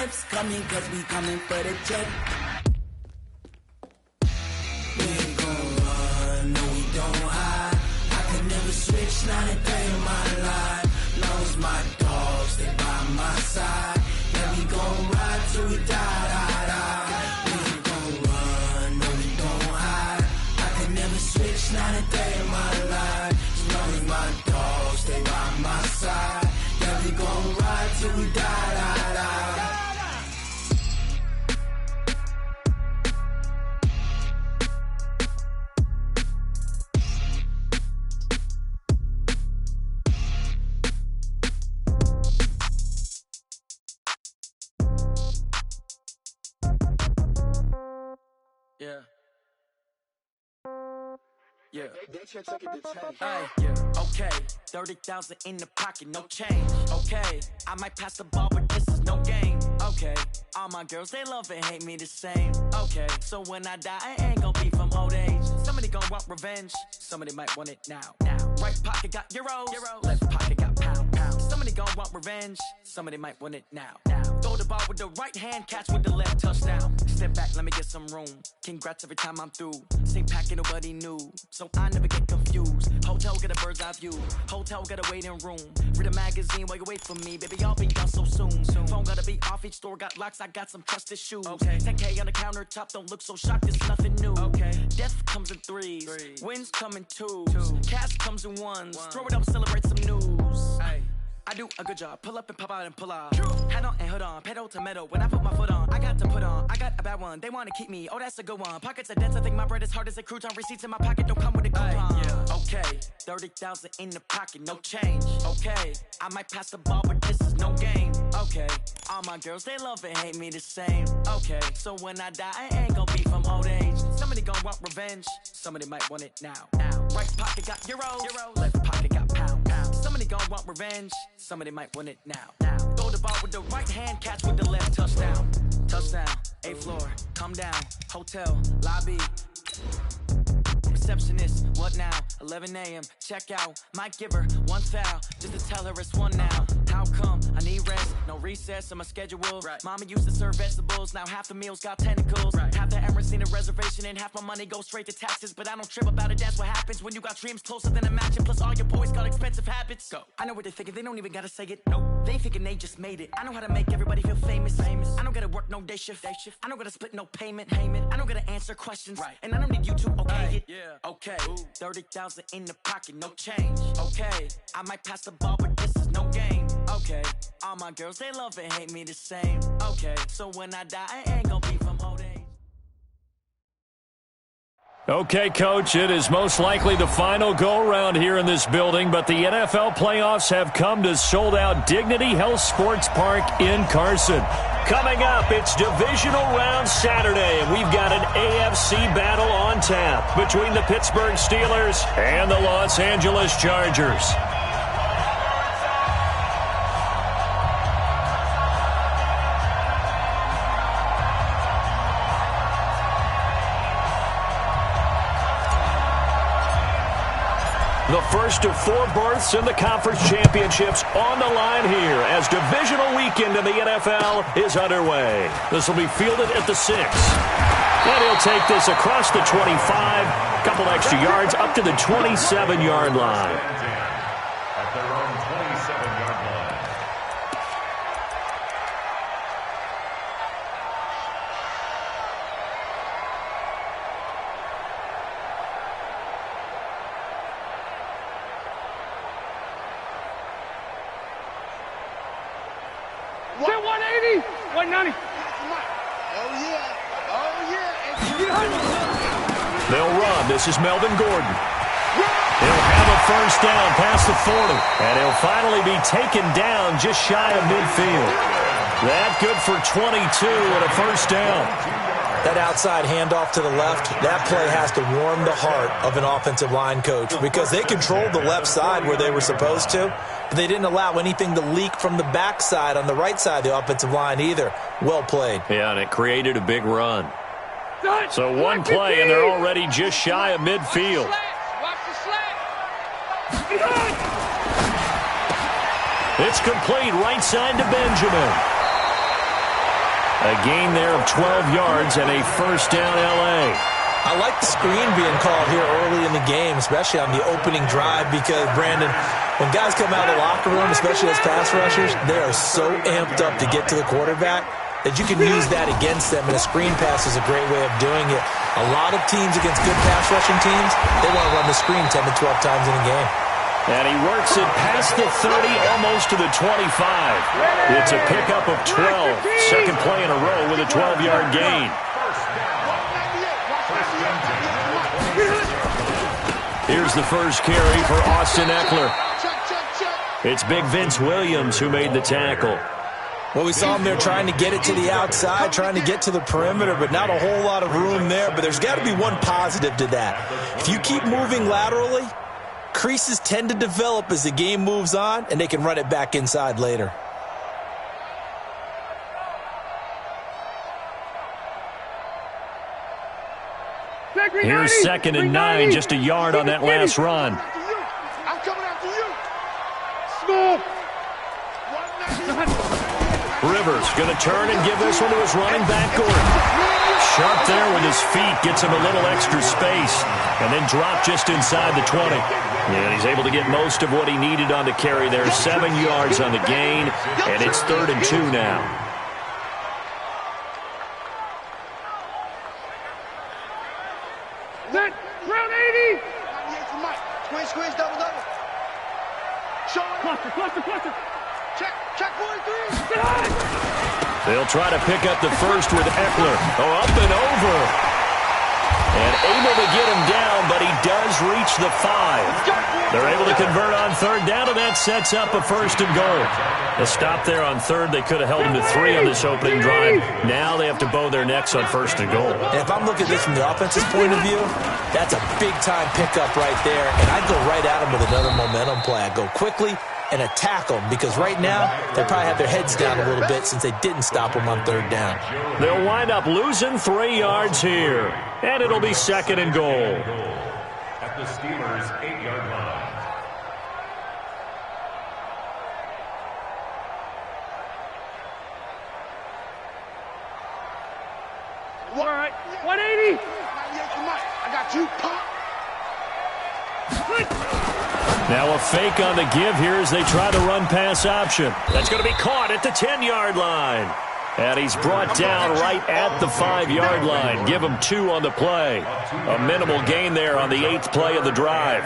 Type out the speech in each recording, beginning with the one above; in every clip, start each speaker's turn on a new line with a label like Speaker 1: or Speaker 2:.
Speaker 1: steps coming, cause we coming for the check. We ain't gon' run, no we don't hide. I could never switch, not a day in my life. Long as my dogs, they by my side. Yeah, we gon' ride till we die, die, die. We ain't gon' run, no we don't hide. I could never switch, not a day in my life. As long as my dogs, they by my side. Yeah, we gon' ride till we die, die, die.
Speaker 2: Yeah. Yeah. Hey, yeah. Okay. 30,000 in the pocket, no change. Okay. I might pass the ball, but this is no game. Okay. All my girls, they love and hate me the same. Okay. So when I die, I ain't gon' be from old age. Somebody gon' want revenge. Somebody might want it now. Right pocket got euros. Left pocket got pounds. Somebody gon' want revenge. Somebody might want it now. Throw the ball with the right hand, catch with the left, touchdown. Step back, let me get some room. Congrats every time I'm through. Same packet, nobody knew, so I never get confused. Hotel got a bird's eye view. Hotel got a waiting room. Read a magazine while you wait for me, baby. I'll be done so soon. Phone gotta be off. Each store got locks. I got some trusted shoes. 10K on the countertop. Don't look so shocked. It's nothing new. Death comes in threes. Wins come in twos. Cash comes in ones. Throw it up, celebrate some news. I do a good job. Pull up and pop out and pull out. Hat on and hood on. Pedal to metal. When I put my foot on, I got to put on. I got a bad one. They want to keep me. Oh, that's a good one. Pockets are dense. I think my bread is hard as a crouton. Receipts in my pocket don't come with a coupon. Okay. 30,000 in the pocket. No change. Okay. I might pass the ball, but this is no game. Okay. All my girls, they love and hate me the same. Okay. So when I die, I ain't gon' be from old age. Somebody gon' want revenge. Somebody might want it now. Right pocket got euros. Left pocket got pounds. Somebody gon' want revenge. Somebody might want it now. Throw the ball with the right hand, catch with the left, touchdown. Touchdown, 8th floor, come down. Hotel, lobby. Receptionist, what now? 11 a.m., check out. Might give her one foul, just to tell her it's one now. How come? I need rest, no recess in my schedule. Mama used to serve vegetables, now half the meals got tentacles. Half the errands need a reservation and half my money goes straight to taxes. But I don't trip about it, that's what happens when you got dreams closer than a match. And plus all your boys got expensive habits. Go. I know what they're thinking, they don't even gotta say it. Nope. They thinking they just made it. I know how to make everybody feel famous. I don't gotta work no day shift. I don't gotta split no payment. I don't gotta answer questions. And I don't need you to okay it. Okay, 30,000 in the pocket, no change. Okay, I might pass the ball, but this is no game. Okay, all my girls, they love and hate me the same. Okay, so when I die, I ain't gon' be from old age.
Speaker 3: Okay, Coach, it is most likely the final go-around here in this building, but the NFL playoffs have come to sold-out Dignity Health Sports Park in Carson. Coming up, it's Divisional Round Saturday, and we've got an AFC battle on tap between the Pittsburgh Steelers and the Los Angeles Chargers. The first of 4 berths in the conference championships on the line here as divisional weekend in the NFL is underway. This will be fielded at the 6. And he'll take this across the 25, a couple extra yards up to the 27-yard line.
Speaker 4: At their own 27-yard line.
Speaker 5: Is it 180? 190?
Speaker 3: They'll run. This is Melvin Gordon. He'll have a first down past the 40. And he'll finally be taken down just shy of midfield. That good for 22 and a first down.
Speaker 6: That outside handoff to the left, that play has to warm the heart of an offensive line coach because they controlled the left side where they were supposed to, but they didn't allow anything to leak from the backside on the right side of the offensive line either. Well played.
Speaker 3: Yeah, and it created a big run. So one play, and they're already just shy of midfield. It's complete right side to Benjamin. A gain there of 12 yards and a first down L.A.
Speaker 6: I like the screen being called here early in the game, especially on the opening drive, because, Brandon, when guys come out of the locker room, especially as pass rushers, they are so amped up to get to the quarterback that you can use that against them, and a screen pass is a great way of doing it. A lot of teams against good pass rushing teams, they want to run the screen 10 to 12 times in a game.
Speaker 3: And he works it past the 30, almost to the 25. It's a pickup of 12. Second play in a row with a 12-yard gain. Here's the first carry for Austin Eckler. It's big Vince Williams who made the tackle.
Speaker 6: Well, we saw him there trying to get it to the outside, trying to get to the perimeter, but not a whole lot of room there. But there's got to be one positive to that. If you keep moving laterally, creases tend to develop as the game moves on, and they can run it back inside later.
Speaker 3: Here's 2nd and 9, just a yard on that last run.
Speaker 5: I'm coming after you. Small.
Speaker 3: Rivers going to turn and give this one to his running back, Gordon. Sharp there with his feet, gets him a little extra space, and then drop just inside the 20. And he's able to get most of what he needed on the carry there. 7 yards on the gain, and it's 3rd and 2 now.
Speaker 5: Set. Round 80.
Speaker 7: Squeeze, double. Show it.
Speaker 5: Cluster.
Speaker 7: Check 43.
Speaker 3: They'll try to pick up the first with Eckler. Oh, up and over. And able to get him down, but he does reach the 5. They're able to convert on 3rd down, and that sets up a 1st and goal. A stop there on 3rd. They could have held him to 3 on this opening drive. Now they have to bow their necks on 1st and goal.
Speaker 6: And if I'm looking at this from the offense's point of view, that's a big-time pickup right there. And I'd go right at him with another momentum play. I'd go quickly and attack them, because right now they probably have their heads down a little bit since they didn't stop them on 3rd down.
Speaker 3: They'll wind up losing 3 yards here, and it'll be 2nd and goal.
Speaker 4: At the Steelers' 8-yard line.
Speaker 5: All right. 180.
Speaker 7: I got you. Pop.
Speaker 3: Now a fake on the give here as they try to run pass option. That's going to be caught at the 10-yard line. And he's brought down right at the 5-yard line. Give him 2 on the play. A minimal gain there on the 8th play of the drive.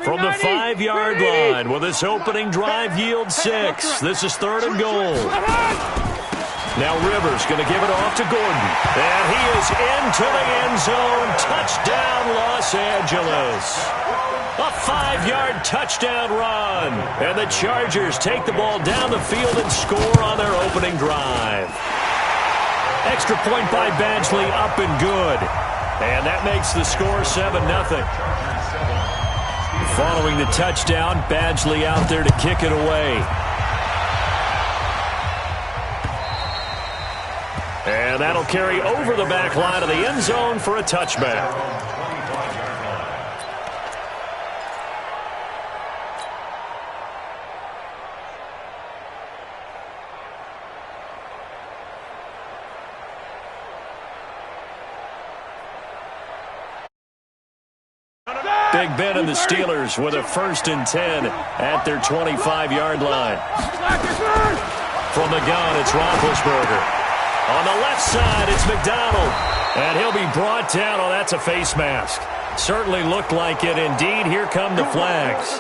Speaker 3: From the 5-yard line, will this opening drive yield 6? This is 3rd and goal. Now Rivers going to give it off to Gordon. And he is into the end zone. Touchdown, Los Angeles. A 5-yard touchdown run. And the Chargers take the ball down the field and score on their opening drive. Extra point by Badgley, up and good. And that makes the score 7-0. Following the touchdown, Badgley out there to kick it away. And that'll carry over the back line of the end zone for a touchback. Big Ben and the Steelers with a 1st and 10 at their 25-yard line. From the gun, it's Roethlisberger. On the left side, it's McDonald. And he'll be brought down. Oh, that's a face mask. Certainly looked like it. Indeed, here come the flags.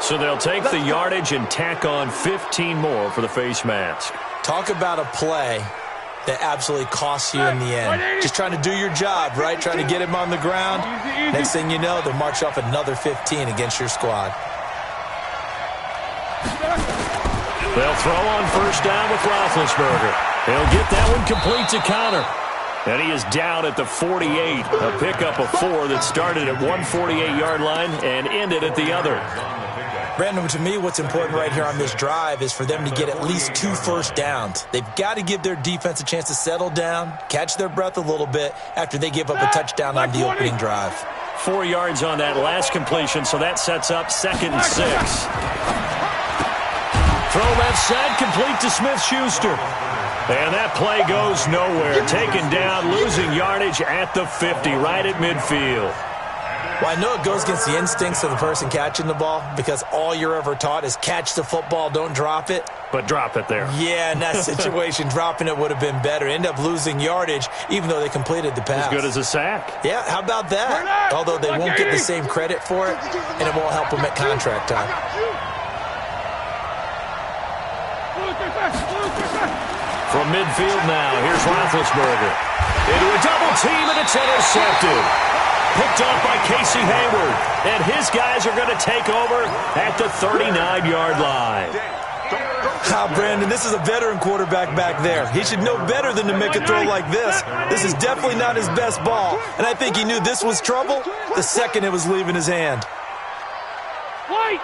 Speaker 3: So they'll take the yardage and tack on 15 more for the face mask.
Speaker 6: Talk about a play that absolutely costs you in the end. Just trying to do your job, right? Trying to get him on the ground. Next thing you know, they'll march off another 15 against your squad.
Speaker 3: They'll throw on 1st down with Roethlisberger. He'll get that one complete to Connor. And he is down at the 48. A pickup of 4 that started at 148-yard line and ended at the other.
Speaker 6: Brandon, to me, what's important right here on this drive is for them to get at least 2 first downs. They've got to give their defense a chance to settle down, catch their breath a little bit after they give up a touchdown on the opening drive.
Speaker 3: 4 yards on that last completion, so that sets up 2nd and 6. Throw left side, complete to Smith-Schuster. And that play goes nowhere. Taken down, losing yardage at the 50, right at midfield.
Speaker 6: Well, I know it goes against the instincts of the person catching the ball because all you're ever taught is catch the football, don't drop it.
Speaker 3: But drop it there.
Speaker 6: Yeah, in that situation, dropping it would have been better. End up losing yardage, even though they completed the pass.
Speaker 3: As good as a sack.
Speaker 6: Yeah, how about that? Although they won't get the same credit for it, and it won't help them at contract time.
Speaker 3: From midfield now, here's Roethlisberger. Into a double team, and it's intercepted. Picked off by Casey Hayward. And his guys are going to take over at the 39-yard line.
Speaker 6: Brandon, this is a veteran quarterback back there. He should know better than to make a throw like this. This is definitely not his best ball. And I think he knew this was trouble the second it was leaving his hand.
Speaker 7: White!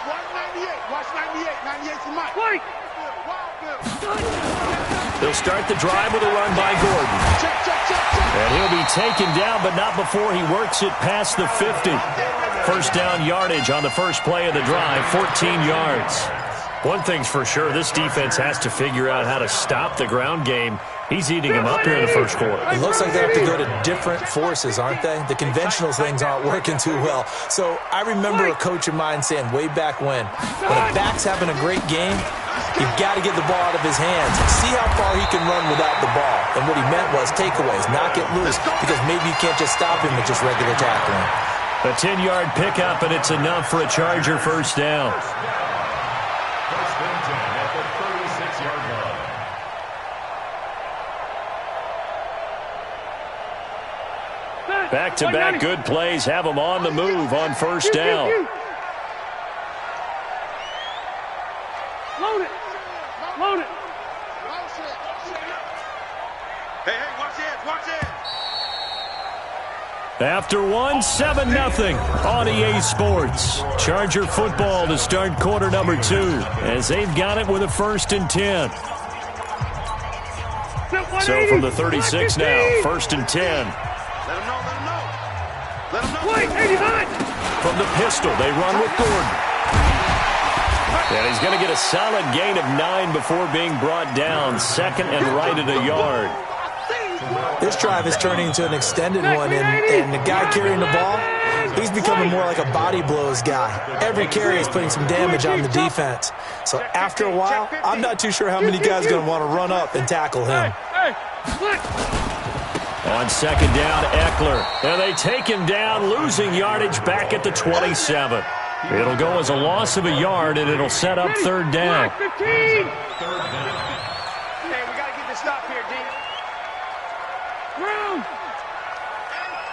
Speaker 7: Watch 98. Watch 98. 98 for Mike. White!
Speaker 3: They'll start the drive with a run by Gordon. And he'll be taken down, but not before he works it past the 50. First down yardage on the first play of the drive, 14 yards. One thing's for sure, this defense has to figure out how to stop the ground game. He's eating him up here in the first quarter.
Speaker 6: It looks like they have to go to different forces, aren't they? The conventional things aren't working too well. So I remember a coach of mine saying way back when a back's having a great game, you've got to get the ball out of his hands. See how far he can run without the ball. And what he meant was takeaways, not get loose, because maybe you can't just stop him with just regular tackling.
Speaker 3: A 10-yard pickup, and it's enough for a Charger first down.
Speaker 4: First and 10 at the 36-yard line.
Speaker 3: Back-to-back good plays have them on the move on first down.
Speaker 7: Load it. Load it. Hey, watch this. Watch this.
Speaker 3: After one, 7-0 on EA Sports. Charger football to start quarter number 2 as they've got it with a 1st and 10. So from the 36 now, 1st and 10.
Speaker 7: Let him know. Let him know. Wait, 89.
Speaker 3: From the pistol, they run with Gordon. And he's going to get a solid gain of 9 before being brought down. 2nd and right at a yard.
Speaker 6: This drive is turning into an extended one, and the guy carrying the ball, he's becoming more like a body blows guy. Every carry is putting some damage on the defense. So after a while, I'm not too sure how many guys are going to want to run up and tackle him.
Speaker 3: On 2nd down, Eckler. And they take him down, losing yardage back at the 27. It'll go as a loss of a yard, and it'll set up 3rd down.
Speaker 7: Hey, we got to get this stop here, D. Brown.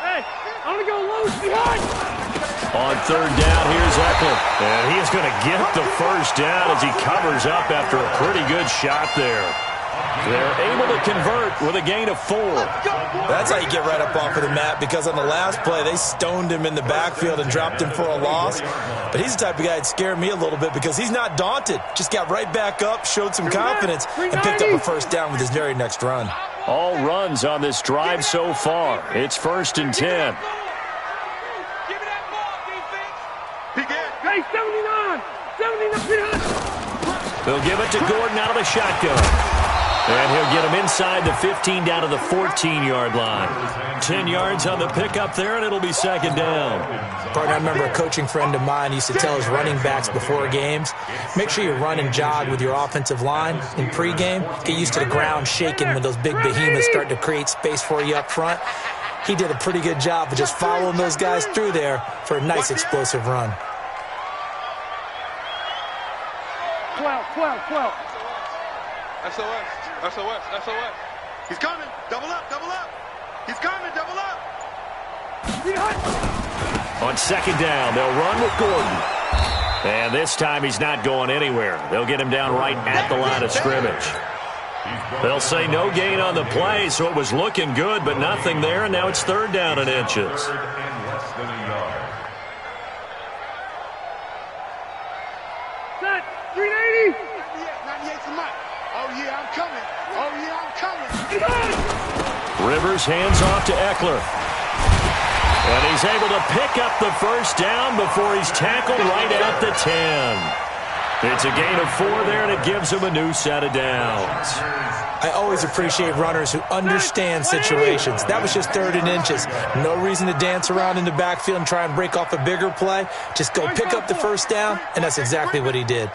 Speaker 7: Hey, I want to go loose behind.
Speaker 3: On 3rd down, here's Eckler. And he is going to get the first down as he covers up after a pretty good shot there. They're able to convert with a gain of 4.
Speaker 6: That's how you get right up off of the mat, because on the last play, they stoned him in the backfield and dropped him for a loss. But he's the type of guy that scared me a little bit because he's not daunted. Just got right back up, showed some confidence, and picked up a first down with his very next run.
Speaker 3: All runs on this drive so far. It's 1st and 10.
Speaker 7: Give me that ball, defense. Hey, 79. 79.
Speaker 3: They'll give it to Gordon out of the shotgun. And he'll get him inside the 15 down to the 14-yard line. 10 yards on the pickup there, and it'll be 2nd down.
Speaker 6: Partner, I remember a coaching friend of mine used to tell his running backs before games, make sure you run and jog with your offensive line in pregame. Get used to the ground shaking when those big behemoths start to create space for you up front. He did a pretty good job of just following those guys through there for a nice explosive run.
Speaker 7: 12. SOS. He's coming. Double up. He's coming. Double up.
Speaker 3: On 2nd down, they'll run with Gordon. And this time he's not going anywhere. They'll get him down right at the line of scrimmage. They'll say no gain on the play, so it was looking good, but nothing there, and now it's 3rd down and inches.
Speaker 7: Set. 380. 98 for Mike. Oh, yeah, I'm coming.
Speaker 3: Rivers hands off to Eckler. And he's able to pick up the first down before he's tackled right at the 10. It's a gain of 4 there, and it gives him a new set of downs.
Speaker 6: I always appreciate runners who understand situations. That was just 3rd and inches. No reason to dance around in the backfield and try and break off a bigger play. Just go pick up the first down, and that's exactly what he did.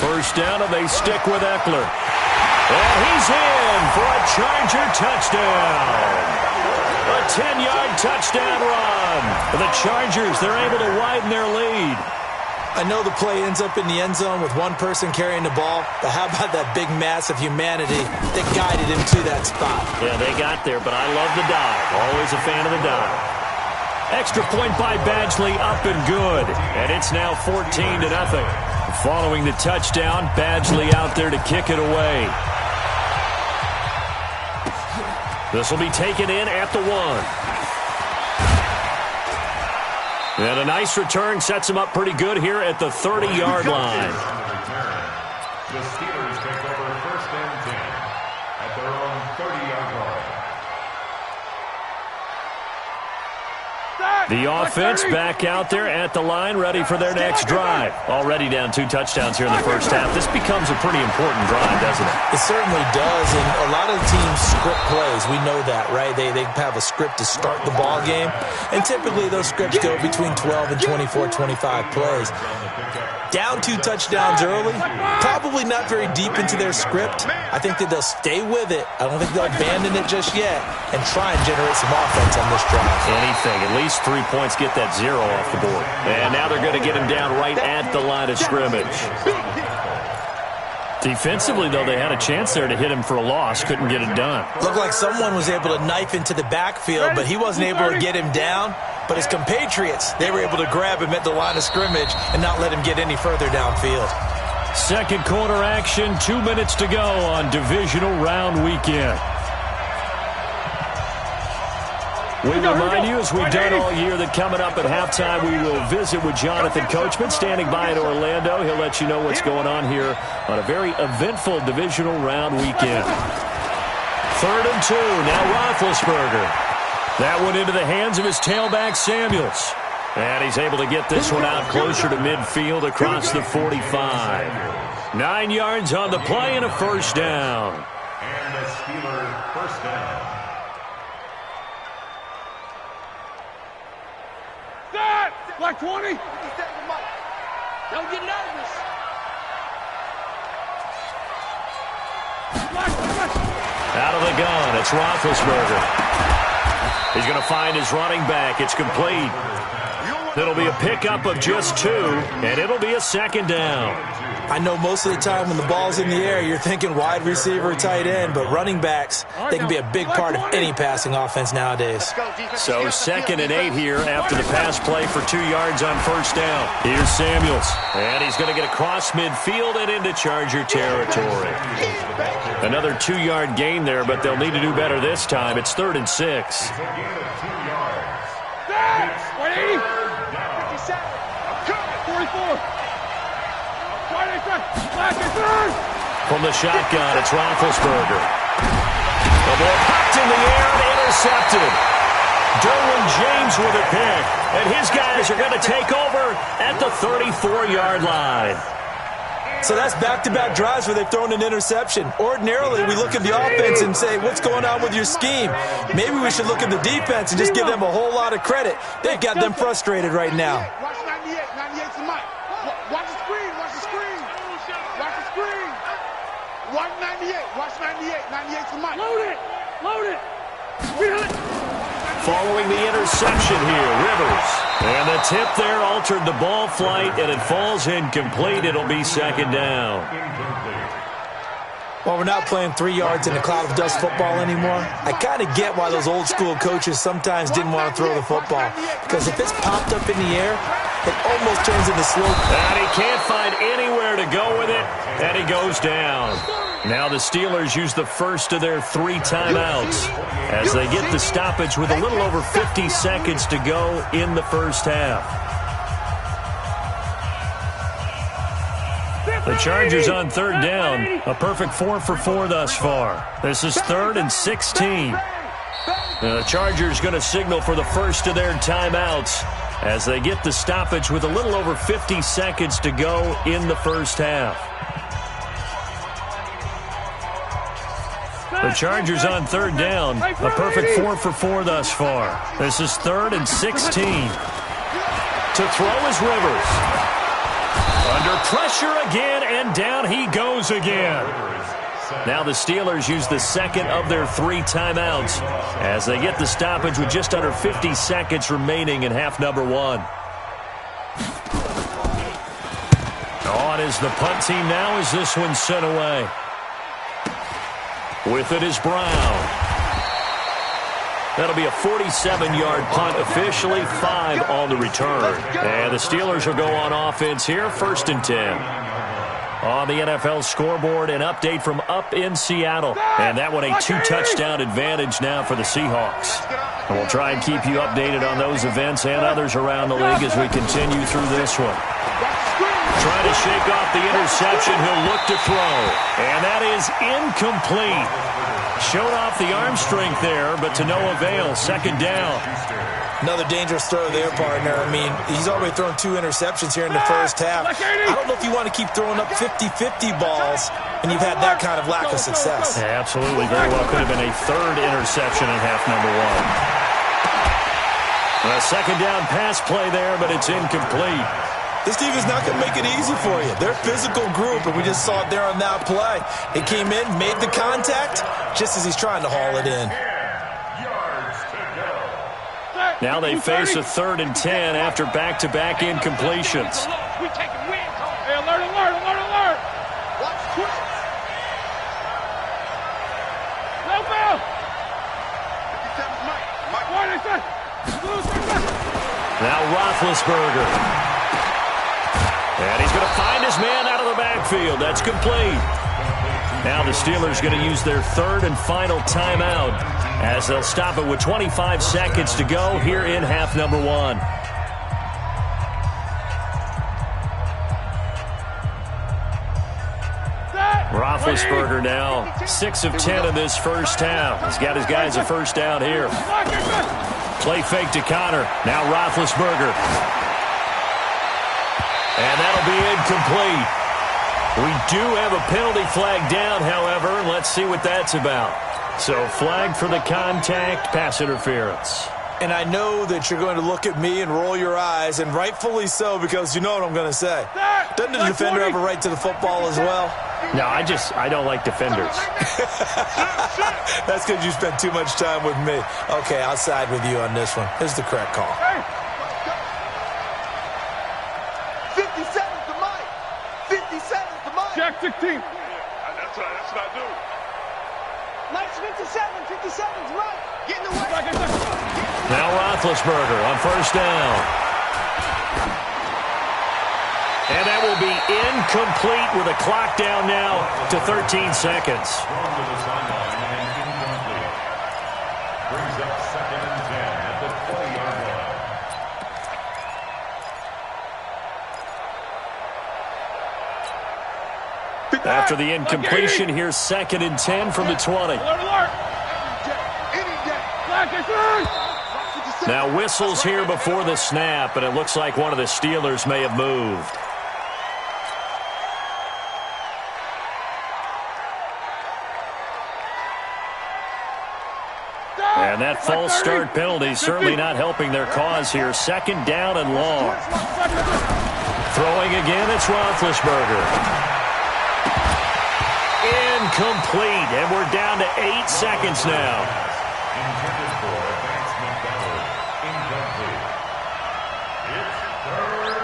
Speaker 3: First down, and they stick with Eckler. And he's in for a Charger touchdown. A 10-yard touchdown run. The Chargers, they're able to widen their lead.
Speaker 6: I know the play ends up in the end zone with one person carrying the ball, but how about that big mass of humanity that guided him to that spot?
Speaker 3: Yeah, they got there, but I love the dive. Always a fan of the dive. Extra point by Badgley, up and good. And it's now 14-0. Following the touchdown, Badgley out there to kick it away. This will be taken in at the 1. And a nice return sets him up pretty good here at the 30-yard line.
Speaker 4: The Steelers take over 1st and 10 at their own 30-yard line.
Speaker 3: The offense back out there at the line, ready for their next drive. Already down 2 touchdowns here in the first half. This becomes a pretty important drive, doesn't it?
Speaker 6: It certainly does, and a lot of the teams script plays. We know that, right? They have a script to start the ball game, and typically those scripts go between 12 and 24, 25 plays. Down 2 touchdowns early, probably not very deep into their script. I think that they'll stay with it. I don't think they'll abandon it just yet and try and generate some offense on this drive.
Speaker 3: Anything. At least 3 points get that 0 off the board. And now they're going to get him down right at the line of scrimmage. Defensively, though, they had a chance there to hit him for a loss. Couldn't get it done.
Speaker 6: Looked like someone was able to knife into the backfield, but he wasn't able to get him down. But his compatriots, they were able to grab him at the line of scrimmage and not let him get any further downfield.
Speaker 3: Second quarter action, 2 minutes to go on divisional round weekend. We remind you, as we've done all year, that coming up at halftime, we will visit with Jonathan Coachman, standing by in Orlando. He'll let you know what's going on here on a very eventful divisional round weekend. 3rd and 2, now Roethlisberger. That one into the hands of his tailback, Samuels. And he's able to get this one out closer to midfield across the 45. 9 yards on the play and a first down.
Speaker 4: And the Steelers first down.
Speaker 7: Like 20. Don't get nervous.
Speaker 3: Out of the gun, it's Roethlisberger. He's going to find his running back. It's complete. It'll be a pickup of just 2, and it'll be a 2nd down.
Speaker 6: I know most of the time when the ball's in the air, you're thinking wide receiver, tight end, but running backs, they can be a big part of any passing offense nowadays.
Speaker 3: So 2nd and 8 here after the pass play for 2 yards on first down. Here's Samuels, and he's going to get across midfield and into Charger territory. Another 2-yard gain there, but they'll need to do better this time. It's 3rd and 6.
Speaker 7: 180. 44.
Speaker 3: From the shotgun, it's Roethlisberger. The ball popped in the air and intercepted. Derwin James with a pick. And his guys are going to take over at the 34-yard line.
Speaker 6: So that's back-to-back drives where they've thrown an interception. Ordinarily, we look at the offense and say, what's going on with your scheme? Maybe we should look at the defense and just give them a whole lot of credit. They've got them frustrated right now.
Speaker 7: Watch 98. 98's the mic. Watch the screen. Watch the screen. Watch the screen. Watch 98. Watch 98. 98's the mic. Load it. Load it.
Speaker 3: Following the interception here, Rivers. And the tip there altered the ball flight, and it falls incomplete. It'll be 2nd down.
Speaker 6: While we're not playing 3 yards in a cloud of dust football anymore, I kind of get why those old school coaches sometimes didn't want to throw the football. Because if it's popped up in the air, it almost turns into slow.
Speaker 3: And he can't find anywhere to go with it, and he goes down. Now the Steelers use the first of their 3 timeouts as they get the stoppage with a little over 50 seconds to go in the first half. The Chargers on 3rd down. A perfect 4 for 4 thus far. This is 3rd and 16. The Chargers going to signal for the first of their timeouts as they get the stoppage with a little over 50 seconds to go in the first half. The Chargers on third down. A perfect 4 for 4 thus far. This is 3rd and 16. To throw is Rivers. Under pressure again, and down he goes again. Now the Steelers use the second of their 3 timeouts as they get the stoppage with just under 50 seconds remaining in half number 1. On is the punt team now as this one's sent away. With it is Brown. That'll be a 47-yard punt, officially 5 on the return. And the Steelers will go on offense here, 1st and 10. On the NFL scoreboard, an update from up in Seattle. And that one a 2-touchdown advantage now for the Seahawks. And we'll try and keep you updated on those events and others around the league as we continue through this one. Trying to shake off the interception, he'll look to throw. And that is incomplete. Showed off the arm strength there, but to no avail. 2nd down.
Speaker 6: Another dangerous throw there, partner. I mean, he's already thrown 2 interceptions here in the first half. I don't know if you want to keep throwing up 50-50 balls and you've had that kind of lack of success.
Speaker 3: Yeah, absolutely. Very well could have been a 3rd interception in half number 1. A 2nd down pass play there, but it's incomplete.
Speaker 6: This team is not going to make it easy for you. They're a physical group, and we just saw it there on that play. It came in, made the contact, just as he's trying to haul it in.
Speaker 3: Now they face a 3rd and 10 after back-to-back incompletions.
Speaker 7: We taking wins. Hey, alert. Watch quick. No foul. 57's Mike.
Speaker 3: Now Roethlisberger. And he's going to find his man out of the backfield. That's complete. Now the Steelers going to use their 3rd and final timeout as they'll stop it with 25 seconds to go here in half number 1. Roethlisberger now 6 of 10 in this first half. He's got his guys a first down here. Play fake to Connor. Now Roethlisberger. And that'll be incomplete. We do have a penalty flag down, however. Let's see what that's about. So flag for the contact, pass interference.
Speaker 6: And I know that you're going to look at me and roll your eyes, and rightfully so, because you know what I'm going to say. Doesn't the defender have a right to the football as well?
Speaker 3: No, I don't like defenders.
Speaker 6: That's because you spent too much time with me. Okay, I'll side with you on this one. Here's the correct call.
Speaker 7: 57's the Mike. 57's the Mike. Jack 16. That's what I do. Mike's 57's Mike. Get in the way.
Speaker 3: Now Roethlisberger on first down. And that will be incomplete with a clock down now to 13 seconds.
Speaker 4: Brings up 2nd and 10 at the 20-yard line.
Speaker 3: After the incompletion, here's 2nd and 10 from the 20. Now whistles here before the snap, and it looks like one of the Steelers may have moved. And that false start penalty certainly not helping their cause here. 2nd down and long. Throwing again, it's Roethlisberger. Incomplete, and we're down to 8 seconds now.
Speaker 4: Intended for advancement downward. Incomplete.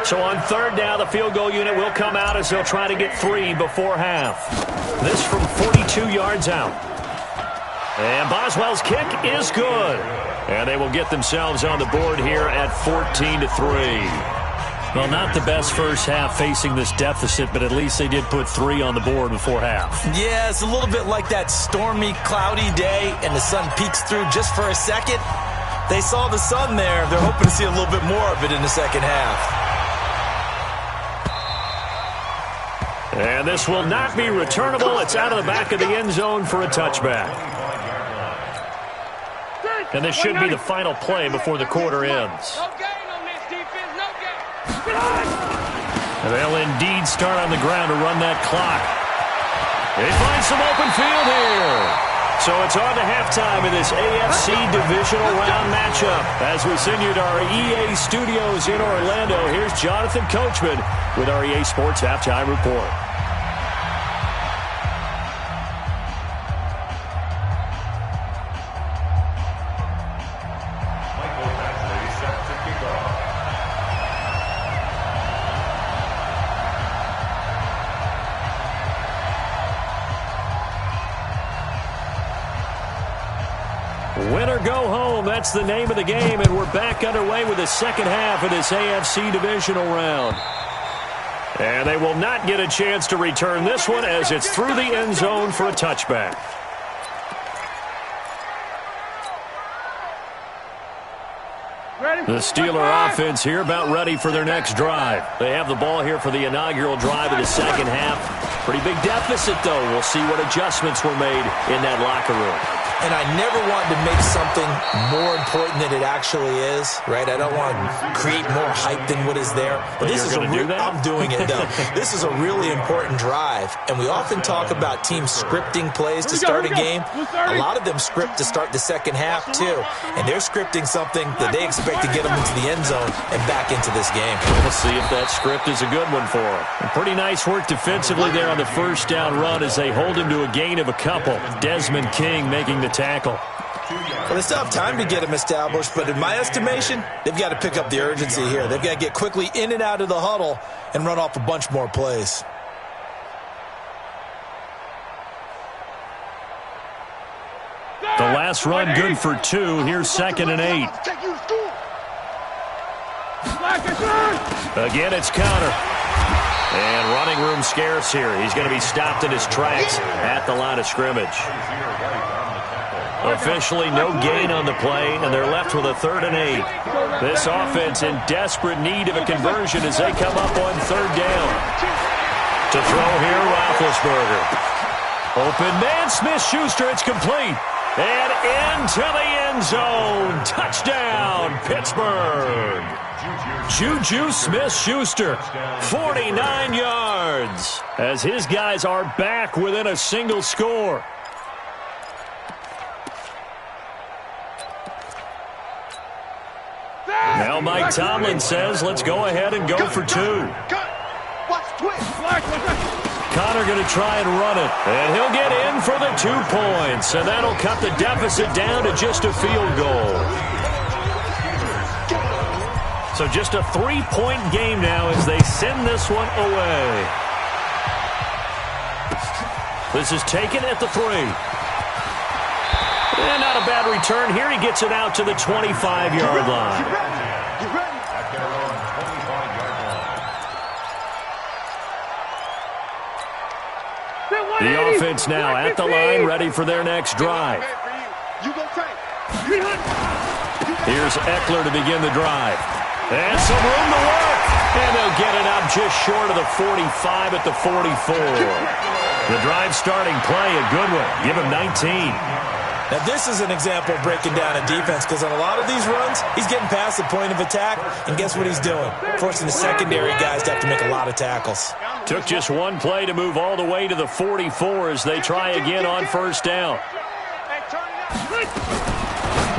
Speaker 3: So on 3rd down, the field goal unit will come out as they'll try to get 3 before half. This from 42 yards out. And Boswell's kick is good. And they will get themselves on the board here at 14-3. Well, not the best first half facing this deficit, but at least they did put 3 on the board before half.
Speaker 6: Yeah, it's a little bit like that stormy, cloudy day, and the sun peeks through just for a second. They saw the sun there. They're hoping to see a little bit more of it in the second half.
Speaker 3: And this will not be returnable. It's out of the back of the end zone for a touchback. And this should be the final play before the quarter ends.
Speaker 5: No gain on this defense, no gain.
Speaker 3: And they'll indeed start on the ground to run that clock. They find some open field here. So it's on to halftime in this AFC Divisional Round matchup. As we send you to our EA studios in Orlando, here's Jonathan Coachman with our EA Sports Halftime Report. Win or go home, that's the name of the game, and we're back underway with the second half of this AFC Divisional Round. And they will not get a chance to return this one as it's through the end zone for a touchback. The Steeler offense here about ready for their next drive. They have the ball here for the inaugural drive of the second half. Pretty big deficit, though. We'll see what adjustments were made in that locker room.
Speaker 6: And I never want to make something more important than it actually is, right? I don't want to create more hype than what is there. But this is I'm doing it, though. This is a really important drive. And we often talk about teams scripting plays to start a game. A lot of them script to start the second half, too. And they're scripting something that they expect to get them into the end zone and back into this game.
Speaker 3: We'll see if that script is a good one for them. And pretty nice work defensively there on the first down run as they hold him to a gain of a couple. Desmond King making the tackle.
Speaker 6: Well, they still have time to get him established, but in my estimation, they've got to pick up the urgency here. They've got to get quickly in and out of the huddle and run off a bunch more plays.
Speaker 3: The last run good for 2. Here's 2nd and 8. Again, it's counter. And running room scarce here. He's going to be stopped in his tracks at the line of scrimmage. Officially no gain on the play, and they're left with a 3rd and 8. This offense in desperate need of a conversion as they come up on 3rd down. To throw here, Roethlisberger. Open man, Smith-Schuster, it's complete. And into the end zone. Touchdown, Pittsburgh. Juju Smith-Schuster, 49 yards, as his guys are back within a single score. Now Mike Tomlin says, let's go ahead and go for 2. Connor going to try and run it, and he'll get in for the 2 points, and that'll cut the deficit down to just a field goal. So just a 3-point game now as they send this one away. This is taken at the 3. And not a bad return here. He gets it out to the 25-yard line. The offense now at the line, ready for their next drive. Here's Eckler to begin the drive. And some room to work. And they'll get it out just short of the 45 at the 44. The drive starting play, a good one. Give him 19.
Speaker 6: Now, this is an example of breaking down a defense because on a lot of these runs, he's getting past the point of attack, and guess what he's doing? Forcing the secondary guys to have to make a lot of tackles.
Speaker 3: Took just one play to move all the way to the 44 as they try again on 1st down.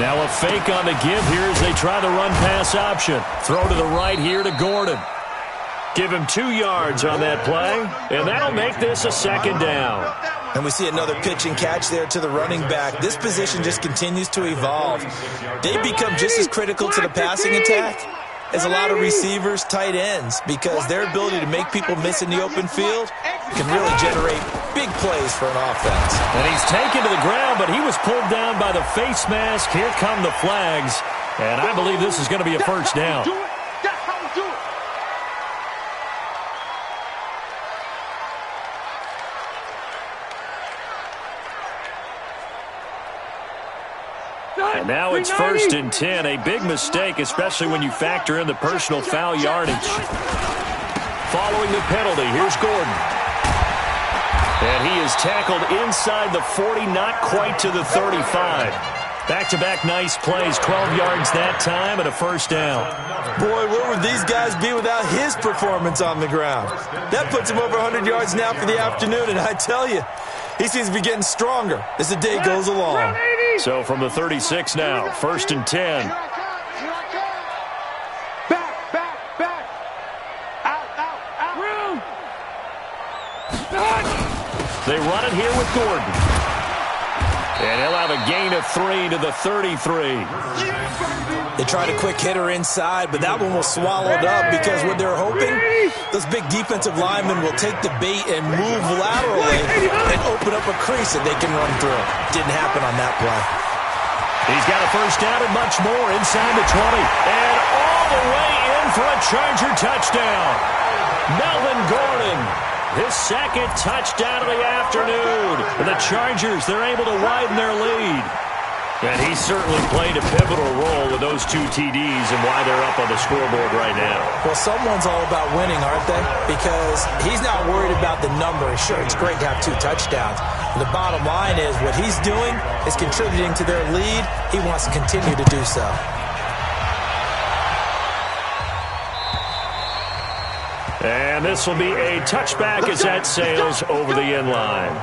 Speaker 3: Now a fake on the give here as they try the run-pass option. Throw to the right here to Gordon. Give him 2 yards on that play, and that'll make this a 2nd down.
Speaker 6: And we see another pitch and catch there to the running back. This position just continues to evolve. They become just as critical to the passing attack as a lot of receivers, tight ends, because their ability to make people miss in the open field can really generate big plays for an offense.
Speaker 3: And he's taken to the ground, but he was pulled down by the face mask. Here come the flags, and I believe this is going to be a 1st down. And now it's 1st and 10. A big mistake, especially when you factor in the personal foul yardage. Following the penalty, here's Gordon. And he is tackled inside the 40, not quite to the 35. Back-to-back nice plays, 12 yards that time and a first down.
Speaker 6: Boy, where would these guys be without his performance on the ground? That puts him over 100 yards now for the afternoon, and I tell you, he seems to be getting stronger as the day goes along.
Speaker 3: So from the 36 now, 1st and 10.
Speaker 7: Back. Out. Room.
Speaker 3: They run it here with Gordon. And he'll have a gain of 3 to the 33.
Speaker 6: They tried a quick hitter inside, but that one was swallowed up because what they're hoping, those big defensive linemen will take the bait and move laterally and open up a crease that they can run through. Didn't happen on that play.
Speaker 3: He's got a first down and much more inside the 20. And all the way in for a Charger touchdown. Melvin Gordon. His second touchdown of the afternoon. And the Chargers, they're able to widen their lead. And he certainly played a pivotal role with those 2 TDs and why they're up on the scoreboard right now.
Speaker 6: Well, someone's all about winning, aren't they? Because he's not worried about the number. Sure, it's great to have 2 touchdowns. But the bottom line is what he's doing is contributing to their lead. He wants to continue to do so.
Speaker 3: And this will be a touchback as that sails over the end line.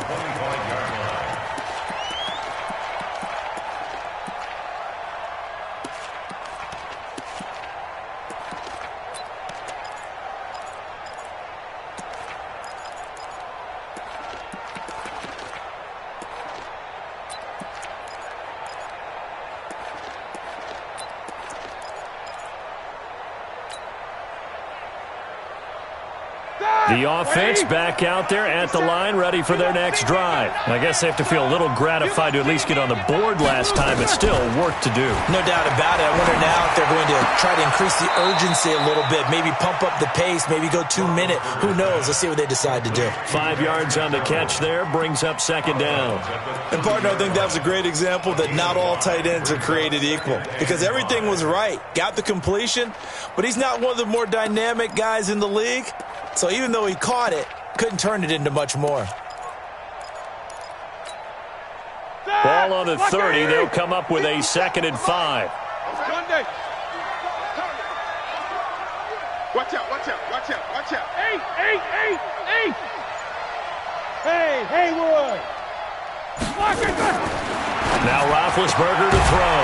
Speaker 3: The offense back out there at the line, ready for their next drive. I guess they have to feel a little gratified to at least get on the board last time, but still work to do.
Speaker 6: No doubt about it. I wonder now if they're going to try to increase the urgency a little bit, maybe pump up the pace, maybe go 2 minute. Who knows? Let's see what they decide to do.
Speaker 3: 5 yards on the catch there, brings up 2nd down.
Speaker 6: And, partner, I think that was a great example that not all tight ends are created equal because everything was right. Got the completion, but he's not one of the more dynamic guys in the league. So even though he caught it, couldn't turn it into much more.
Speaker 3: Ball on the 30. They'll come up with a 2nd and 5.
Speaker 7: Watch out. Hey, Haywood.
Speaker 3: Now Roethlisberger to throw.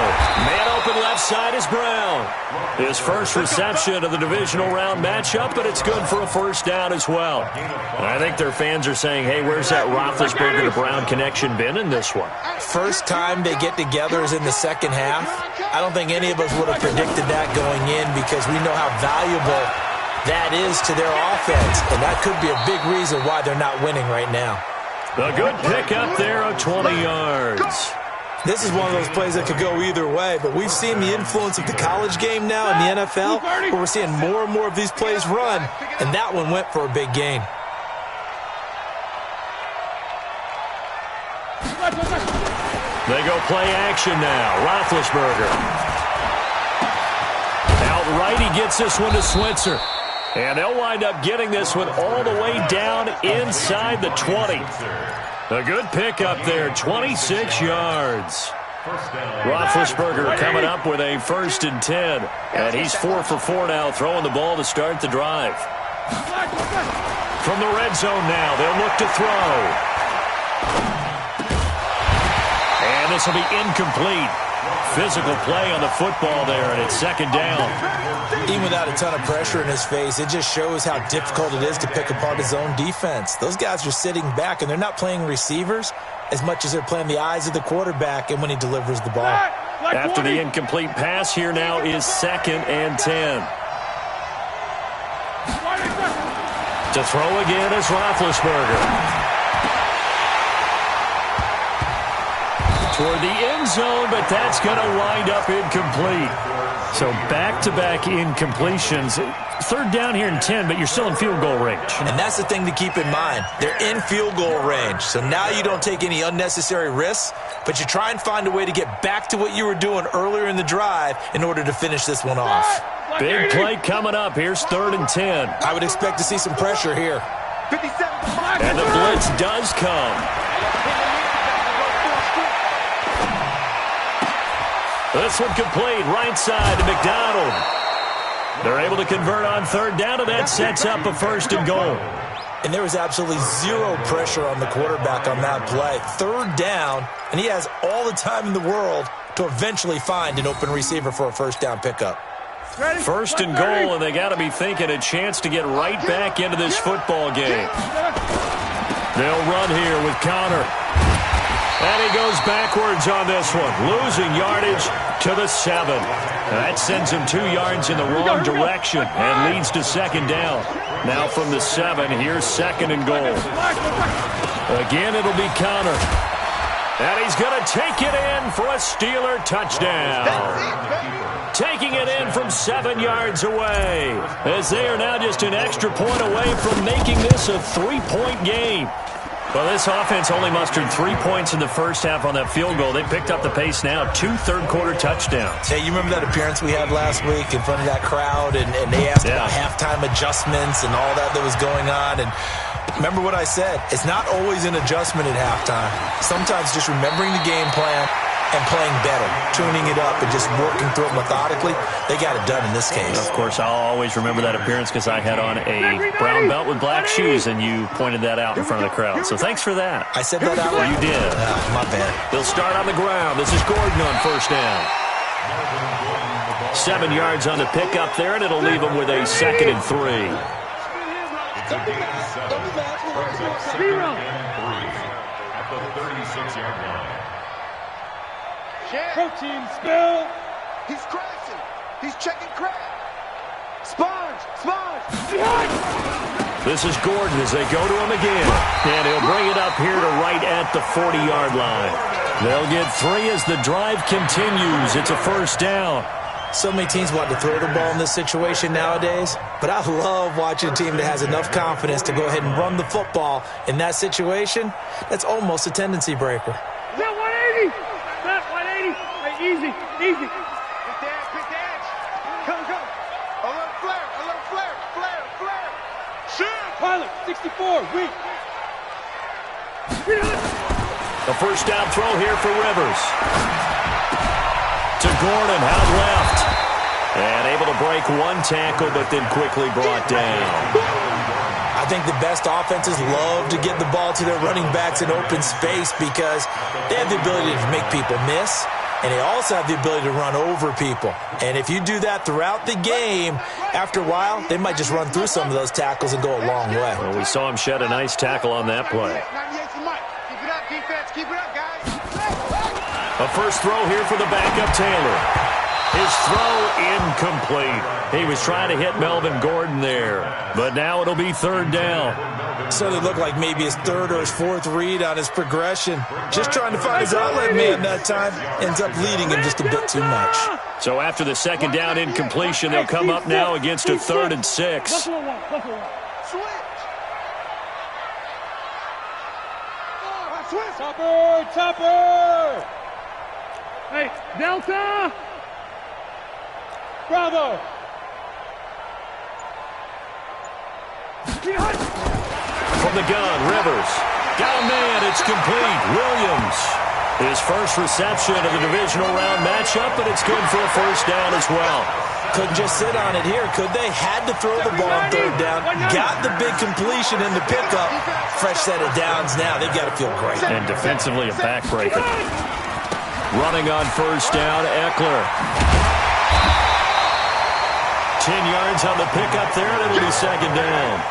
Speaker 3: Man open left side is Brown. His first reception of the divisional round matchup, but it's good for a first down as well. And I think their fans are saying, hey, where's that Roethlisberger to Brown connection been in this one?
Speaker 6: First time they get together is in the second half. I don't think any of us would have predicted that going in because we know how valuable that is to their offense. And that could be a big reason why they're not winning right now.
Speaker 3: A good pick up there of 20 yards.
Speaker 6: This is one of those plays that could go either way, but we've seen the influence of the college game now in the NFL, where we're seeing more and more of these plays run, and that one went for a big gain.
Speaker 3: They go play action now. Roethlisberger. Outright, he gets this one to Switzer. And they'll wind up getting this one all the way down inside the 20. A good pick up there, 26 yards. Roethlisberger coming up with a 1st and 10. And he's 4 for 4 now, throwing the ball to start the drive. From the red zone now, they'll look to throw. And this will be incomplete. Physical play on the football there, and it's 2nd down.
Speaker 6: Even without a ton of pressure in his face, it just shows how difficult it is to pick apart his own defense. Those guys are sitting back, and they're not playing receivers as much as they're playing the eyes of the quarterback and when he delivers the ball.
Speaker 3: After the incomplete pass, here now is 2nd and 10. To throw again is Roethlisberger. Toward the end zone, but that's going to wind up incomplete. So back-to-back incompletions. 3rd down here and 10, but you're still in field goal range.
Speaker 6: And that's the thing to keep in mind. They're in field goal range. So now you don't take any unnecessary risks, but you try and find a way to get back to what you were doing earlier in the drive in order to finish this one off.
Speaker 3: Big play coming up. Here's 3rd and 10.
Speaker 6: I would expect to see some pressure here.
Speaker 3: And the blitz does come. This one complete, right side to McDonald. They're able to convert on third down, and that sets up a 1st and goal.
Speaker 6: And there was absolutely zero pressure on the quarterback on that play. Third down, and he has all the time in the world to eventually find an open receiver for a 1st down pickup.
Speaker 3: 1st and goal, and they got to be thinking a chance to get right back into this football game. They'll run here with Connor. And he goes backwards on this one, losing yardage to the 7. That sends him 2 yards in the wrong direction and leads to 2nd down. Now from the 7, here's 2nd and goal. Again, it'll be Connor. And he's going to take it in for a Steeler touchdown. Taking it in from 7 yards away, as they are now just an extra point away from making this a 3-point game. Well, this offense only mustered 3 points in the first half on that field goal. They picked up the pace now, 2 third-quarter touchdowns.
Speaker 6: Hey, you remember that appearance we had last week in front of that crowd, and they asked about halftime adjustments and all that was going on, and remember what I said. It's not always an adjustment at halftime. Sometimes just remembering the game plan and playing better, tuning it up and just working through it methodically. They got it done in this case.
Speaker 3: Of course, I'll always remember that appearance because I had on a brown belt with black shoes, and you pointed that out in front of the crowd. So thanks for that.
Speaker 6: I said that out loud?
Speaker 3: You did.
Speaker 6: My bad.
Speaker 3: They'll start on the ground. This is Gordon on 1st down. 7 yards on the pickup there, and it'll leave them with a 2nd and 3.
Speaker 4: It's a gain of 7. Brings up 2nd and 3 at the 36-yard line.
Speaker 5: Protein spill. He's crashing. He's checking crack. Sponge.
Speaker 3: This is Gordon as they go to him again. And he'll bring it up here to right at the 40-yard line. They'll get 3 as the drive continues. It's a 1st down.
Speaker 6: So many teams want to throw the ball in this situation nowadays, but I love watching a team that has enough confidence to go ahead and run the football. In that situation, that's almost a tendency breaker.
Speaker 5: That 180. That 180. Hey, easy. Pick the edge. Come. A little flare. Shoot. Pilot, 64, weak.
Speaker 3: The 1st down throw here for Rivers. To Gordon, out left. And able to break 1 tackle, but then quickly brought down.
Speaker 6: I think the best offenses love to get the ball to their running backs in open space because they have the ability to make people miss, and they also have the ability to run over people. And if you do that throughout the game, after a while, they might just run through some of those tackles and go a long way.
Speaker 3: Well, we saw him shed a nice tackle on that play.
Speaker 5: Keep it up, defense. Keep it up, guys.
Speaker 3: A 1st throw here for the backup Taylor. His throw incomplete. He was trying to hit Melvin Gordon there, but now it'll be 3rd down.
Speaker 6: So it looked like maybe his 3rd or his 4th read on his progression. Just trying to find his outlet man that time. Ends up leading him just a bit too much.
Speaker 3: So after the 2nd down incompletion, they'll come up now against a 3rd and 6.
Speaker 5: Topper! Hey, Delta! Bravo!
Speaker 3: From the gun, Rivers. Got a man, it's complete. Williams. His first reception of the divisional round matchup, but it's good for a 1st down as well.
Speaker 6: Couldn't just sit on it here, could they? Had to throw the ball on 3rd down. Got the big completion in the pickup. Fresh set of downs now. They've got to feel great.
Speaker 3: And defensively, a backbreaker. Running on 1st down, Eckler. 10 yards on the pickup there, and it'll be 2nd down.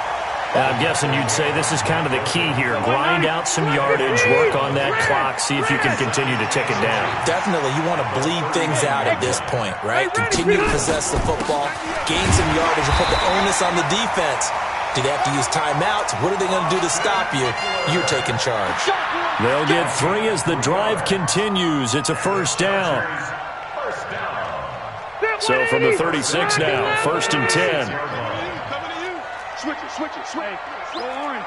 Speaker 3: I'm guessing you'd say this is kind of the key here. Grind out some yardage, work on that clock, see if you can continue to tick it down.
Speaker 6: Definitely, you want to bleed things out at this point, right? Continue to possess the football, gain some yardage, and put the onus on the defense. Do they have to use timeouts? What are they going to do to stop you? You're taking charge.
Speaker 3: They'll get 3 as the drive continues. It's a 1st down. So from the 36 now, 1st and 10.
Speaker 5: Switch it. Go orange.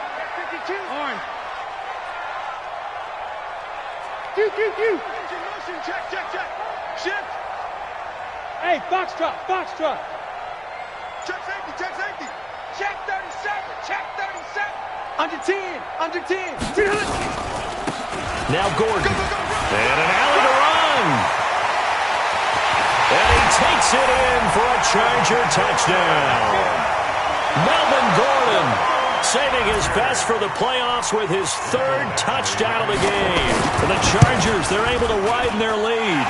Speaker 5: 52. Orange. Q. Check. Shift. Hey, Foxtrot. Check safety. Check 37. Under 10.
Speaker 3: Now Gordon.
Speaker 5: Go.
Speaker 3: And an alley to run. puts it in for a Charger touchdown. Melvin Gordon saving his best for the playoffs with his third touchdown of the game. For the Chargers, they're able to widen their lead.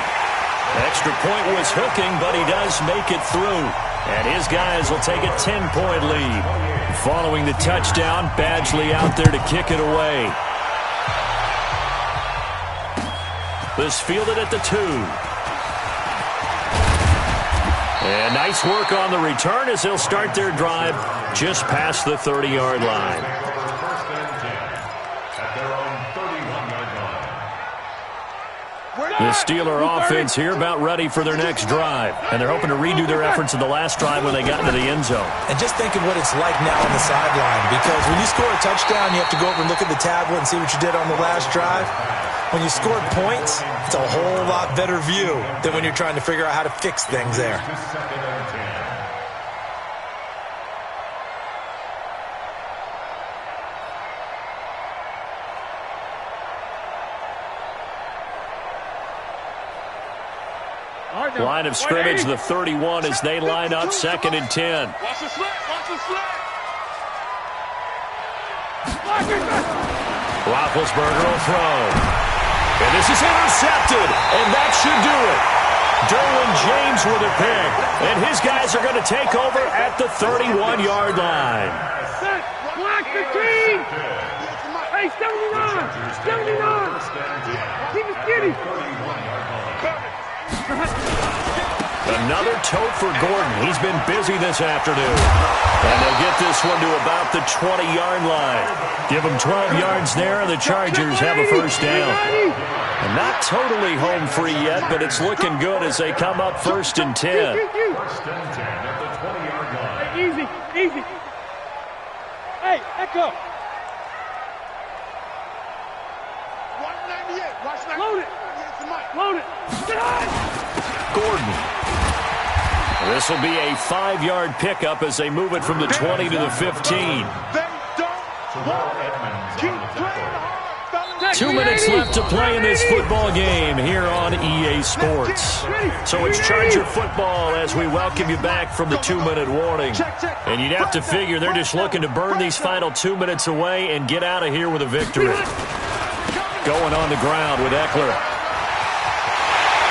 Speaker 3: Extra point was hooking, but he does make it through. And his guys will take a 10-point lead. Following the touchdown, Badgley out there to kick it away. This fielded at the 2. And nice work on the return as they'll start their drive just past the 30-yard line. The Steeler offense here about ready for their next drive. And they're hoping to redo their efforts in the last drive when they got into the end zone.
Speaker 6: And just think of what it's like now on the sideline. Because when you score a touchdown, you have to go over and look at the tablet and see what you did on the last drive. When you scored points, it's a whole lot better view than when you're trying to figure out how to fix things there.
Speaker 3: Line of scrimmage, the 31 as they line up 2nd and 10.
Speaker 7: Watch the slant. Watch the slant.
Speaker 3: Roethlisberger will throw. And this is intercepted, and that should do it. Derwin James with a pick, and his guys are going to take over at the 31-yard line.
Speaker 7: Block the team. Hey, 79. 79. Keep it skinny.
Speaker 3: Another tote for Gordon. He's been busy this afternoon. And they'll get this one to about the 20-yard line. Give them 12 yards there, and the Chargers have a first down. And not totally home free yet, but it's looking good as they come up 1st and 10.
Speaker 4: First and 10 at the 20-yard line.
Speaker 7: Hey, easy, easy. Hey, echo. 198. Watch that. Load it. Load it.
Speaker 3: Gordon. This will be a 5-yard pickup as they move it from the 20 to the 15. 2 minutes left to play in this football game here on EA Sports. So it's Charger football as we welcome you back from the 2-minute warning. And you'd have to figure they're just looking to burn these final 2 minutes away and get out of here with a victory. Going on the ground with Eckler.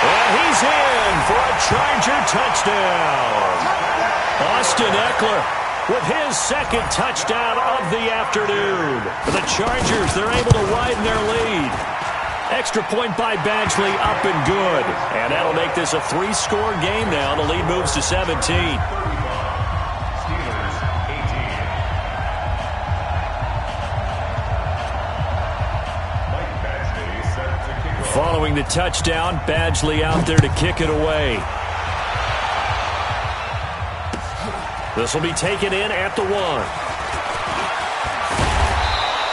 Speaker 3: And he's in for a Charger touchdown. Austin Eckler with his 2nd touchdown of the afternoon. For the Chargers, they're able to widen their lead. Extra point by Badgley, up and good. And that'll make this a 3-score game now. The lead moves to 17. Following the touchdown, Badgley out there to kick it away. This will be taken in at the 1.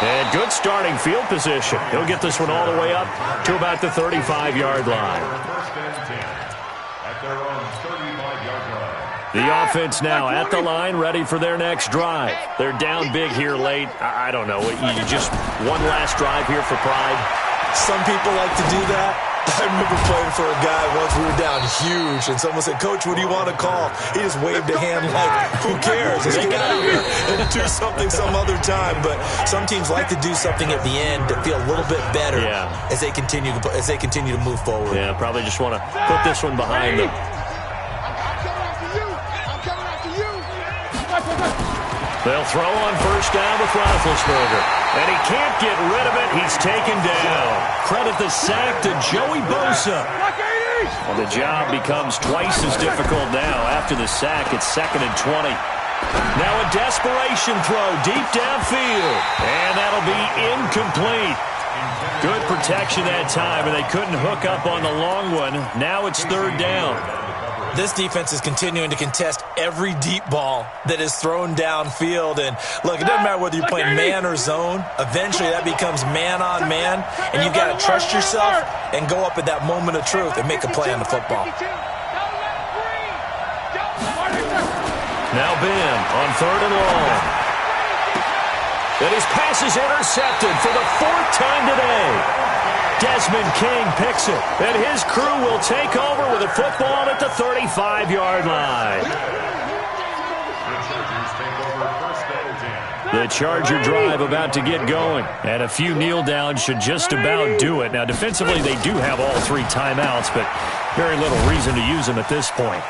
Speaker 3: And good starting field position. He'll get this one all the way up to about the 35-yard line.
Speaker 4: First and 10 at their own 35-yard line.
Speaker 3: The offense now at the line, ready for their next drive. They're down big here late. I don't know. You just one last drive here for pride.
Speaker 6: Some people like to do that. I remember playing for a guy once. We were down huge, and someone said, "Coach, what do you want to call?" He just waved a hand like, "Who cares? Let's get out of here and do something some other time." But some teams like to do something at the end to feel a little bit better as they continue to move forward.
Speaker 3: Yeah, probably just want to put this one behind them. They'll throw on first down with Roethlisberger. And he can't get rid of it. He's taken down. Credit the sack to Joey Bosa. And the job becomes twice as difficult now. After the sack, it's 2nd and 20. Now a desperation throw deep downfield. And that'll be incomplete. Good protection that time, and they couldn't hook up on the long one. Now it's 3rd down.
Speaker 6: This defense is continuing to contest every deep ball that is thrown downfield. And, look, it doesn't matter whether you're playing man or zone. Eventually, that becomes man-on-man, and you've got to trust yourself and go up at that moment of truth and make a play on the football.
Speaker 3: Now Ben on 3rd and long. And his pass is intercepted for the 4th time today. Desmond King picks it, and his crew will take over with a football at the 35-yard line. The Charger drive about to get going, and a few kneel downs should just about do it. Now, defensively, they do have all 3 timeouts, but very little reason to use them at this point.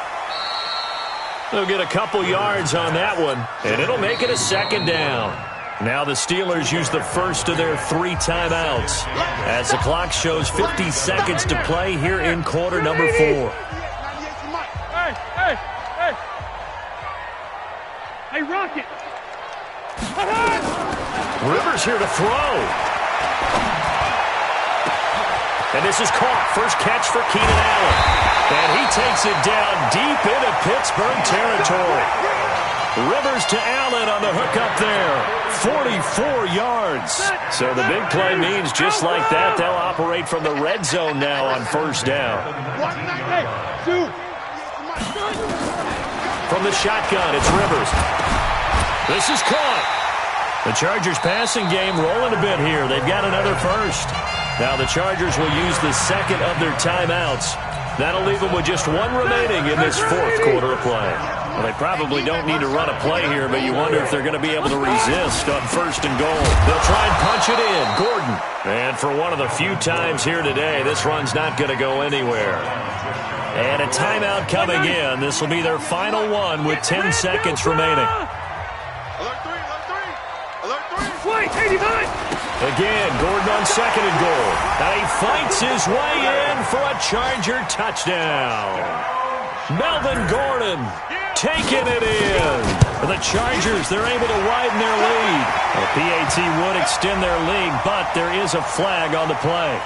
Speaker 3: They'll get a couple yards on that one, and it'll make it a 2nd down. Now the Steelers use the first of their 3 timeouts as the clock shows 50 seconds to play here in quarter number 4.
Speaker 8: Hey, Rocket!
Speaker 3: Rivers here to throw. And this is caught. First catch for Keenan Allen. And he takes it down deep into Pittsburgh territory. Rivers to Allen on the hookup there. 44 yards. So the big play means just like that, they'll operate from the red zone now on 1st down. From the shotgun, it's Rivers. This is caught. The Chargers passing game rolling a bit here. They've got another first. Now the Chargers will use the 2nd of their timeouts. That'll leave them with just 1 remaining in this 4th quarter of play. Well, they probably don't need to run a play here, but you wonder if they're going to be able to resist on 1st and goal. They'll try and punch it in. Gordon. And for one of the few times here today, this run's not going to go anywhere. And a timeout coming in. This will be their final one with 10 seconds remaining. Again, Gordon on 2nd and goal. Now he fights his way in for a Charger touchdown. Melvin Gordon taking it in. For the Chargers, they're able to widen their lead. The PAT would extend their lead, but there is a flag on the play.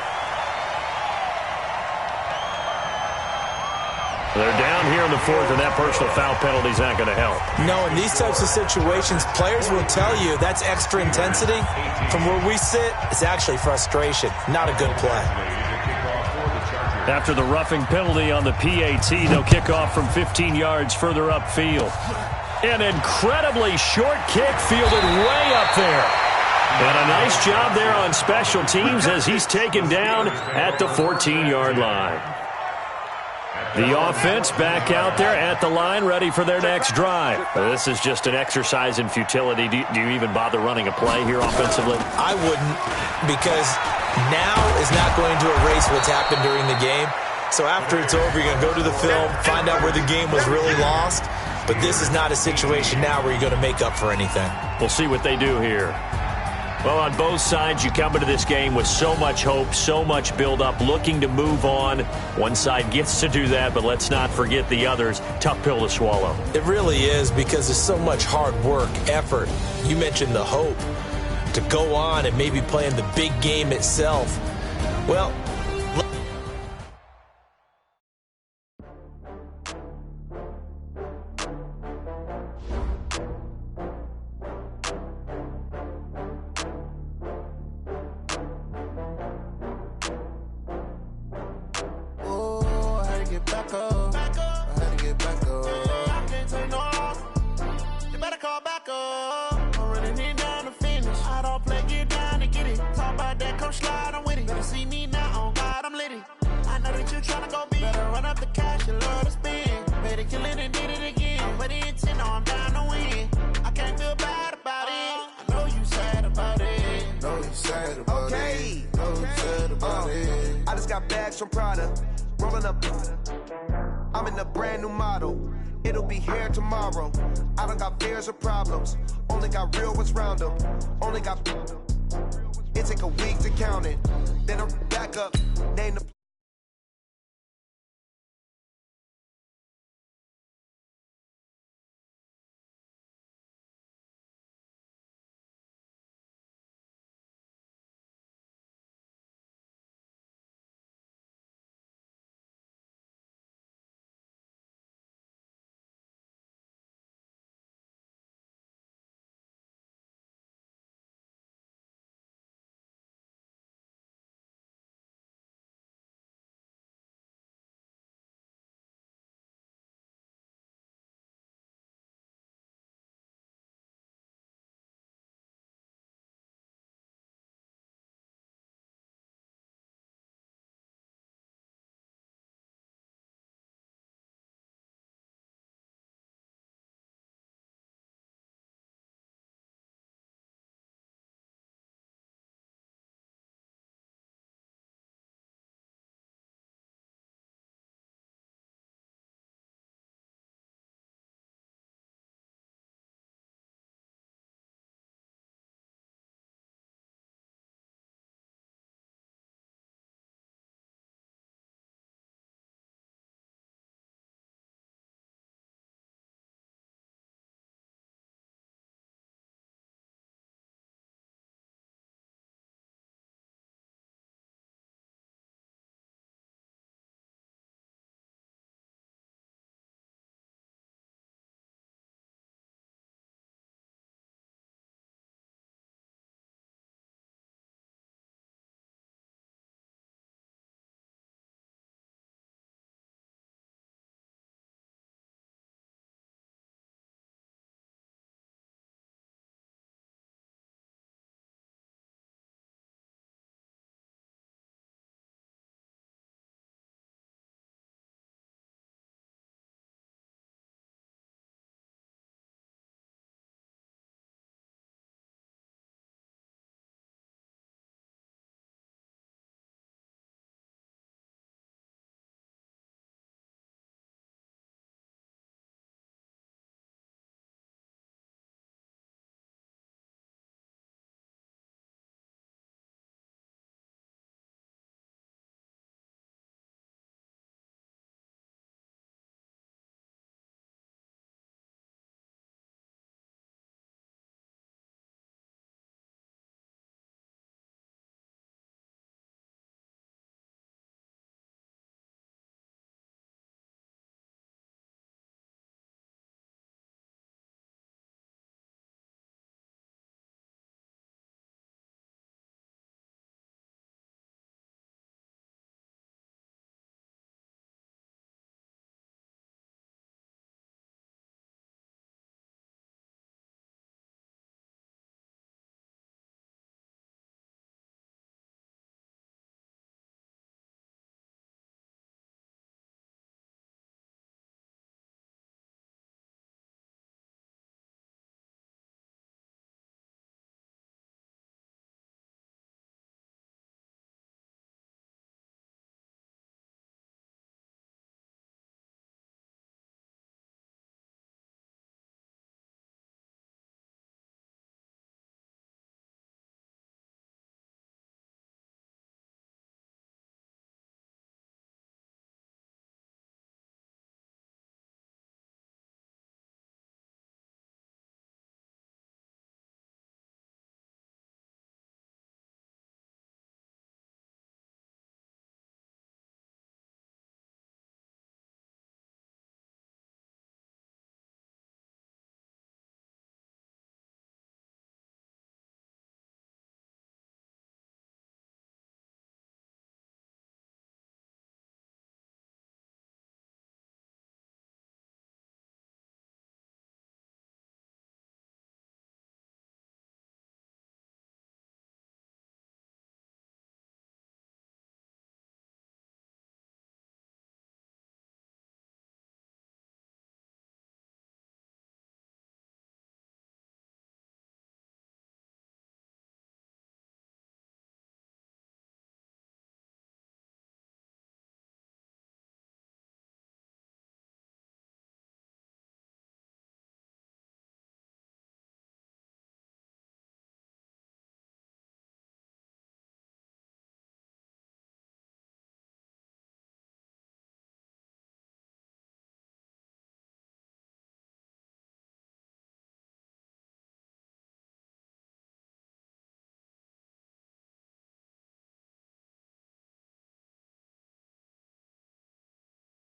Speaker 3: They're down here in the 4th, and that personal foul penalty is not going to help.
Speaker 6: No, in these types of situations, players will tell you that's extra intensity. From where we sit, it's actually frustration. Not a good play.
Speaker 3: After the roughing penalty on the PAT, they'll kick off from 15 yards further upfield. An incredibly short kick fielded way up there. And a nice job there on special teams as he's taken down at the 14-yard line. The offense back out there at the line, ready for their next drive. This is just an exercise in futility. Do you even bother running a play here offensively?
Speaker 6: I wouldn't, because now is not going to erase what's happened during the game. So after it's over, you're going to go to the film, find out where the game was really lost. But this is not a situation now where you're going to make up for anything.
Speaker 3: We'll see what they do here. Well, on both sides, you come into this game with so much hope, so much build-up, looking to move on. One side gets to do that, but let's not forget the others. Tough pill to swallow.
Speaker 6: It really is, because there's so much hard work, effort. You mentioned the hope to go on and maybe play in the big game itself. Well,
Speaker 9: From Prada, rolling up. I'm in a brand new model. It'll be here tomorrow. I don't got fears or problems. Only got real ones round them. Only got. It take a week to count it. Then I'm back up. Name the.